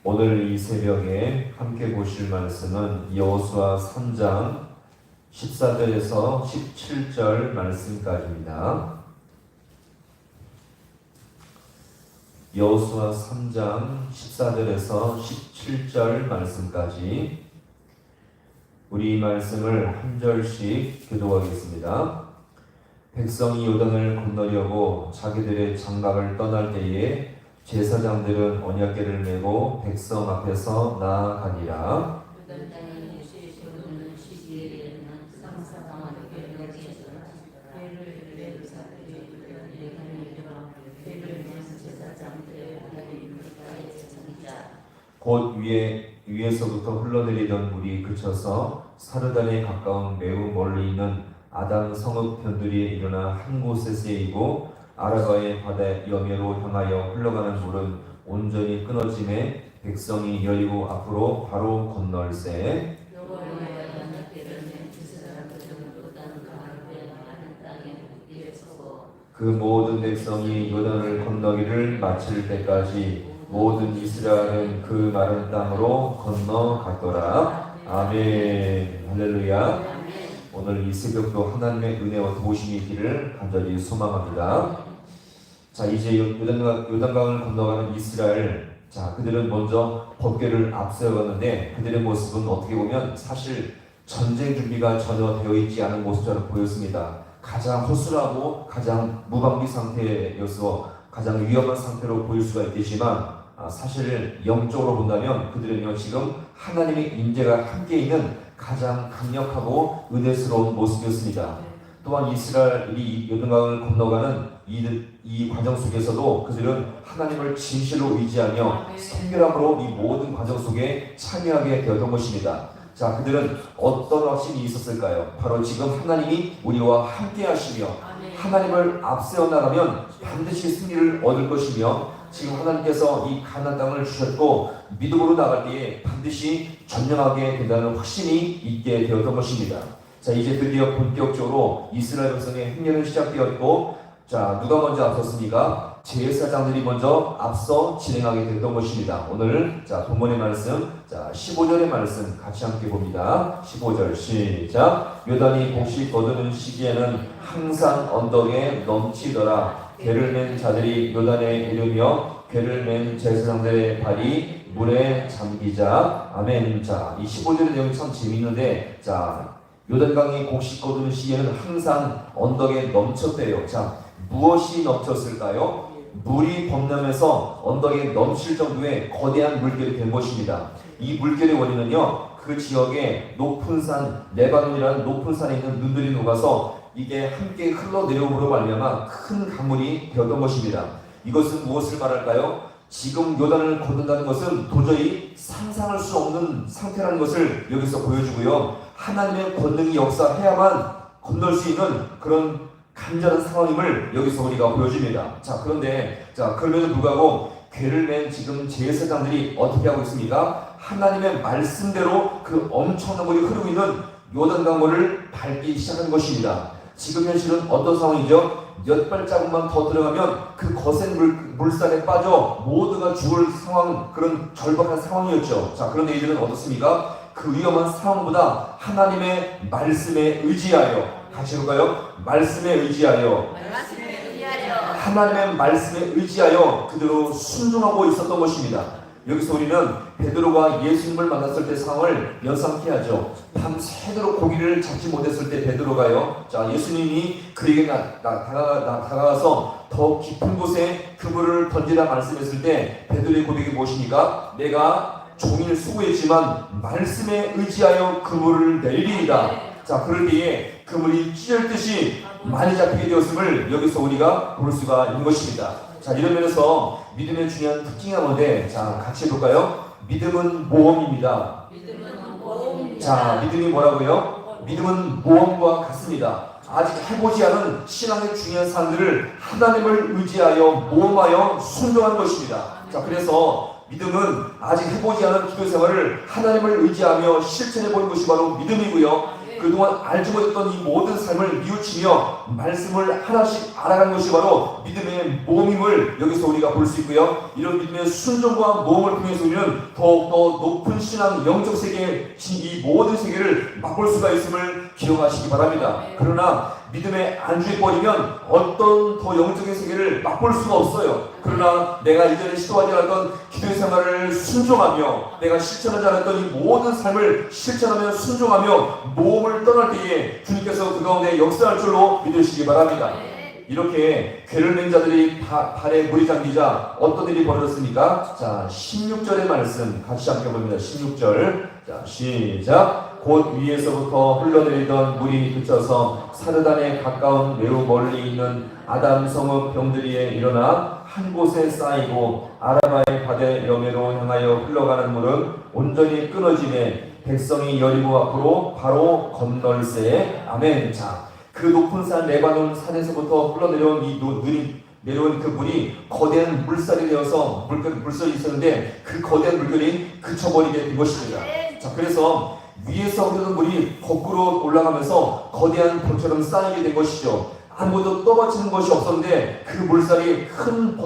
오늘 이 새벽에 함께 보실 말씀은 여호수아 3장 14절에서 17절 말씀까지입니다. 여호수아 3장 14절에서 17절 말씀까지 우리 이 말씀을 한 절씩 교독하겠습니다. 백성이 요단을 건너려고 자기들의 장막을 떠날 때에 제사장들은 언약궤를 메고 백성 앞에서 나아가니라. 곧 위에서부터 흘러내리던 물이 그쳐서 사르단에 가까운 매우 멀리 있는 아담 성읍 변두리에 일어나 한 곳에 쓰이고 아라바의 바다 여매로 향하여 흘러가는 물은 온전히 끊어짐에 백성이 여리고 앞으로 바로 건널세. 그 모든 백성이 요단을 건너기를 마칠 때까지 모든 이스라엘은 그 마른 땅으로 건너갔더라. 아멘. 할렐루야. 오늘 이 새벽도 하나님의 은혜와 도우심이 있기를 간절히 소망합니다. 자, 이제 요단강을 건너가는 이스라엘, 자, 그들은 먼저 법궤를 앞세워갔는데 그들의 모습은 어떻게 보면 사실 전쟁 준비가 전혀 되어 있지 않은 모습처럼 보였습니다. 가장 허술하고 가장 무방비 상태여서 가장 위험한 상태로 보일 수가 있겠지만 사실 영적으로 본다면 그들은요 지금 하나님의 임재가 함께 있는 가장 강력하고 은혜스러운 모습이었습니다. 또한 이스라엘이 요단강을 건너가는 이 과정 속에서도 그들은 하나님을 진실로 의지하며 성결함으로 이 모든 과정 속에 참여하게 되었던 것입니다. 자, 그들은 어떤 확신이 있었을까요? 바로 지금 하나님이 우리와 함께 하시며 하나님을 앞세워 나가면 반드시 승리를 얻을 것이며 지금 하나님께서 이 가나안 땅을 주셨고 믿음으로 나갈 때에 반드시 전령하게 된다는 확신이 있게 되었던 것입니다. 자, 이제 드디어 본격적으로 이스라엘 백성의 행렬은 시작되었고, 자, 누가 먼저 앞섰습니까? 제사장들이 먼저 앞서 진행하게 됐던 것입니다. 오늘 자 본문의 말씀, 자 15절의 말씀 같이 함께 봅니다. 15절 시작. 요단이 곡식 거두는 시기에는 항상 언덕에 넘치더라. 궤를 맨 자들이 요단에 이르며 궤를 맨 제사장들의 발이 물에 잠기자. 아멘. 자, 이 15절의 내용이 참 재미있는데, 자 요단강이 곡식 거두는 시기에는 항상 언덕에 넘쳤대요. 자, 무엇이 넘쳤을까요? 물이 범람해서 언덕에 넘칠 정도의 거대한 물결이 된 것입니다. 이 물결의 원인은요, 그 지역의 높은 산, 레바논이라는 높은 산에 있는 눈들이 녹아서 이게 함께 흘러내려옴으로 말미암아 큰 강물이 되었던 것입니다. 이것은 무엇을 말할까요? 지금 요단을 건넌다는 것은 도저히 상상할 수 없는 상태라는 것을 여기서 보여주고요. 하나님의 권능이 역사해야만 건널 수 있는 그런 간절한 상황임을 여기서 우리가 보여줍니다. 자, 그런데 그럼에도 불구하고 궤를 맨 지금 제사장들이 어떻게 하고 있습니까? 하나님의 말씀대로 그 엄청난 물이 흐르고 있는 요단강물을 밟기 시작한 것입니다. 지금 현실은 어떤 상황이죠? 몇 발자국만 더 들어가면 그 거센 물살에 빠져 모두가 죽을 상황, 그런 절박한 상황이었죠. 자, 그런데 이들은 어떻습니까? 그 위험한 상황보다 하나님의 말씀에 의지하여, 같이 볼까요? 말씀에 의지하여, 하나님의 말씀에 의지하여 그대로 순종하고 있었던 것입니다. 여기서 우리는 베드로가 예수님을 만났을 때 상황을 연상케 하죠. 밤새도록 고기를 잡지 못했을 때 베드로가요, 자, 예수님이 그에게 다가가서 더 깊은 곳에 그물을 던지라 말씀했을 때 베드로의 고백이 무엇입니까? 내가 종일 수고했지만 말씀에 의지하여 그물을 내리리이다. 자, 그럴 때에 그물이 찢어졌듯이 많이 잡히게 되었음을 여기서 우리가 볼 수가 있는 것입니다. 자, 이런 면에서 믿음의 중요한 특징이 뭔데? 자, 같이 해볼까요? 믿음은 모험입니다. 자, 믿음이 뭐라고요? 믿음은 모험과 같습니다. 아직 해보지 않은 신앙의 중요한 사람들을 하나님을 의지하여 모험하여 순종하는 것입니다. 자, 그래서 믿음은 아직 해보지 않은 기도 생활을 하나님을 의지하며 실천해보는 것이 바로 믿음이고요. 그동안 알지 못했던 이 모든 삶을 뉘우치며 말씀을 하나씩 알아간 것이 바로 믿음의 모험임을 여기서 우리가 볼 수 있고요. 이런 믿음의 순종과 모험을 통해서 우리는 더욱더 높은 신앙 영적 세계, 이 모든 세계를 맛볼 수가 있음을 기억하시기 바랍니다. 그러나 믿음의 안주에 버리면 어떤 더 영적인 세계를 맛볼 수가 없어요. 그러나 내가 이전에 시도하지 않았던 기도의 생활을 순종하며 내가 실천하지 않았던 이 모든 삶을 실천하며 순종하며 모험을 떠날 때에 주님께서 그 가운데 역사할 줄로 믿으시기 바랍니다. 이렇게 괴를 맹 자들이 발에 물이 잠기자 어떤 일이 벌어졌습니까? 자, 16절의 말씀 같이 함께 봅니다. 16절. 자, 시작. 곧 위에서부터 흘러내리던 물이 그쳐서 사르단에 가까운 매우 멀리 있는 아담 성읍 병들이에 일어나 한 곳에 쌓이고 아라바의 바다 여매로 향하여 흘러가는 물은 온전히 끊어지매 백성이 여리고 앞으로 바로 건널세. 아멘. 자, 그 높은 산 레바논 산에서부터 흘러내려온 이 눈이 내려온 그 물이 거대한 물살이 되어서 물살이 있었는데 그 거대한 물결이 그쳐버리게 된 것입니다. 자, 그래서 위에서 흐르는 물이 거꾸로 올라가면서 거대한 벽처럼 쌓이게 된 것이죠. 아무도 떠받치는 것이 없었는데 그 물살이 큰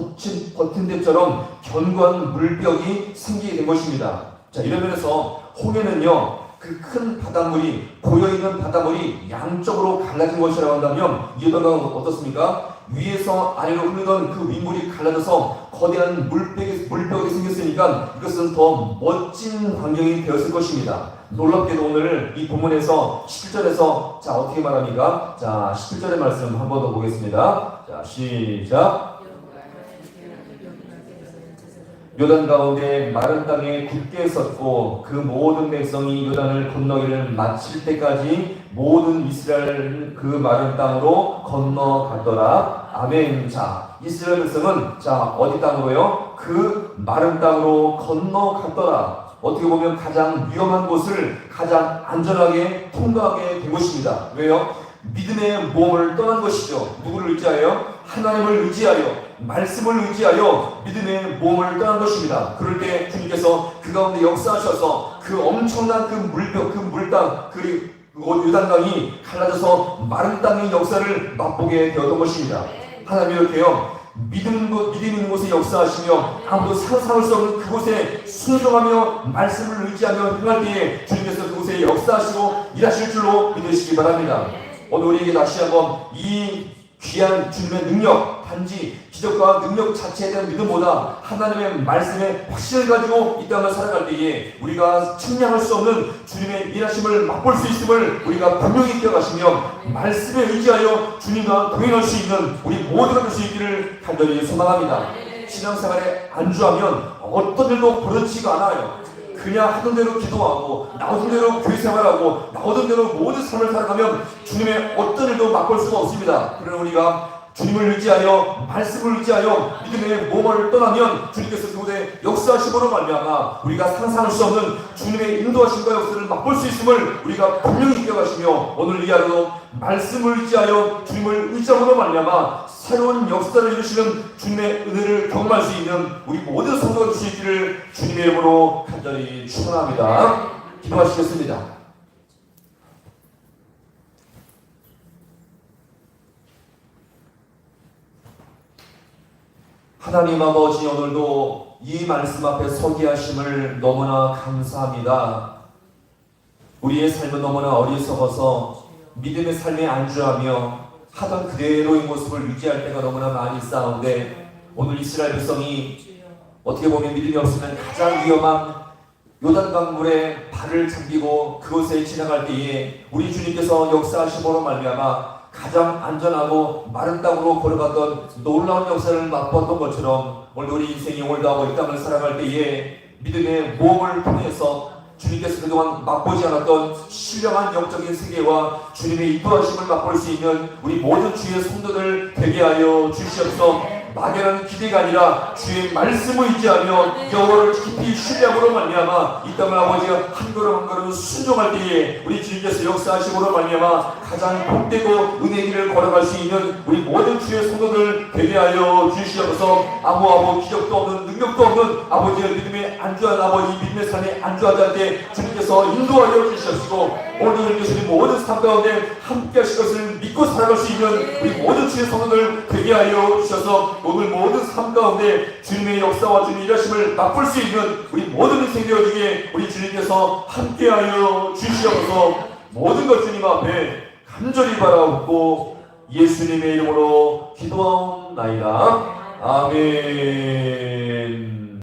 버팀대처럼 견고한 물벽이 생기게 된 것입니다. 자, 이런 면에서 홍해는요, 그 큰 바닷물이, 고여있는 바닷물이 양쪽으로 갈라진 것이라고 한다면 이 어떤 어떻습니까? 위에서 아래로 흐르던 그 윗물이 갈라져서 거대한 물벽이 생겼으니까 이것은 더 멋진 광경이 되었을 것입니다. 놀랍게도 오늘 이 본문에서 17절에서 자, 어떻게 말합니까? 자, 17절의 말씀 한 번 더 보겠습니다. 자, 시작. 요단 가운데 마른 땅에 굳게 섰고 그 모든 백성이 요단을 건너기를 마칠 때까지 모든 이스라엘 그 마른 땅으로 건너갔더라. 아멘. 자, 이스라엘 백성은 자, 어디 땅으로요? 그 마른 땅으로 건너갔더라. 어떻게 보면 가장 위험한 곳을 가장 안전하게 통과하게 된 것입니다. 왜요? 믿음의 모험을 떠난 것이죠. 누구를 의지하여? 하나님을 의지하여, 말씀을 의지하여 믿음의 모험을 떠난 것입니다. 그럴 때 주님께서 그 가운데 역사하셔서 그 엄청난 그 물벽, 그 물땅, 그 요단강이 갈라져서 마른 땅의 역사를 맛보게 되었던 것입니다. 하나님 이렇게요, 믿음 있는 곳에 역사하시며 아무도 상상할 수 없는 그곳에 순종하며 말씀을 의지하며 행할 때에 주님께서 그곳에 역사하시고 일하실 줄로 믿으시기 바랍니다. 오늘 우리에게 다시 한번 이 귀한 주님의 능력, 단지 기적과 능력 자체에 대한 믿음보다 하나님의 말씀에 확신을 가지고 이 땅을 살아갈 때에 우리가 측량할 수 없는 주님의 일하심을 맛볼 수 있음을 우리가 분명히 기억하시며 말씀에 의지하여 주님과 동행할 수 있는 우리 모두가 될 수 있기를 간절히 소망합니다. 신앙생활에 안주하면 어떤 일도 버릇지가 않아요. 그냥 하던 대로 기도하고 나오던 대로 교회 생활하고 나오던 대로 모든 삶을 살아가면 주님의 어떤 일도 맛볼 수가 없습니다. 그러나 우리가 주님을 의지하여 말씀을 의지하여 믿음의 모험을 떠나면 주님께서 그곳에 역사하심으로 말미암아 우리가 상상할 수 없는 주님의 인도하심과 역사를 맛볼 수 있음을 우리가 분명히 기억하시며 오늘 이 하루도 말씀을 의지하여 주님을 의지함으로 말미암아 새로운 역사를 이루시는 주님의 은혜를 경험할 수 있는 우리 모든 성도가 될 수 있기를 주님의 이름으로 간절히 축원합니다. 기도하시겠습니다. 하나님 아버지, 오늘도 이 말씀 앞에 서게 하심을 너무나 감사합니다. 우리의 삶은 너무나 어리석어서 믿음의 삶에 안주하며 하던 그대로의 모습을 유지할 때가 너무나 많이 있사온데 오늘 이스라엘 백성이 어떻게 보면 믿음이 없으면 가장 위험한 요단강물에 발을 잠기고 그곳에 지나갈 때에 우리 주님께서 역사하심으로 말미암아 가장 안전하고 마른 땅으로 걸어갔던 놀라운 역사를 맛봤던 것처럼 오늘 우리 인생이 오늘도 하고 이 땅을 살아갈 때에 믿음의 모험을 통해서 주님께서 그동안 맛보지 않았던 신령한 영적인 세계와 주님의 인도하심을 맛볼 수 있는 우리 모든 주의 성도들 되게 하여 주시옵소서. 막연한 기대가 아니라 주의 말씀을 의지하며 여호와를 깊이 신뢰함으로 말미암아 이 땅을 아버지가 한 걸음 한 걸음 순종할 때에 우리 주님께서 역사하심으로 말미암아 가장 복되고 은혜의 길을 걸어갈 수 있는 우리 모든 주의 성도들 되게 하여 주시옵소서. 아무 기적도 없는 능력도 없는 아버지의 믿음에 안주한 아버지 믿음의 삶에 안주하지 않을 때 주님께서 인도하여 주시옵시고 오늘 주님 모든 삶 가운데 함께 하실 것을 믿고 살아갈 수 있는 우리 모든 주의 성도들 되게 하여 주셔서 오늘 모든 삶 가운데 주님의 역사와 주님의 일하심을 맛볼 수 있는 우리 모든 인생 되어지게 우리 주님께서 함께 하여 주시옵소서. 모든 것 주님 앞에 간절히 바라옵고 예수님의 이름으로 기도하옵나이다. 아멘.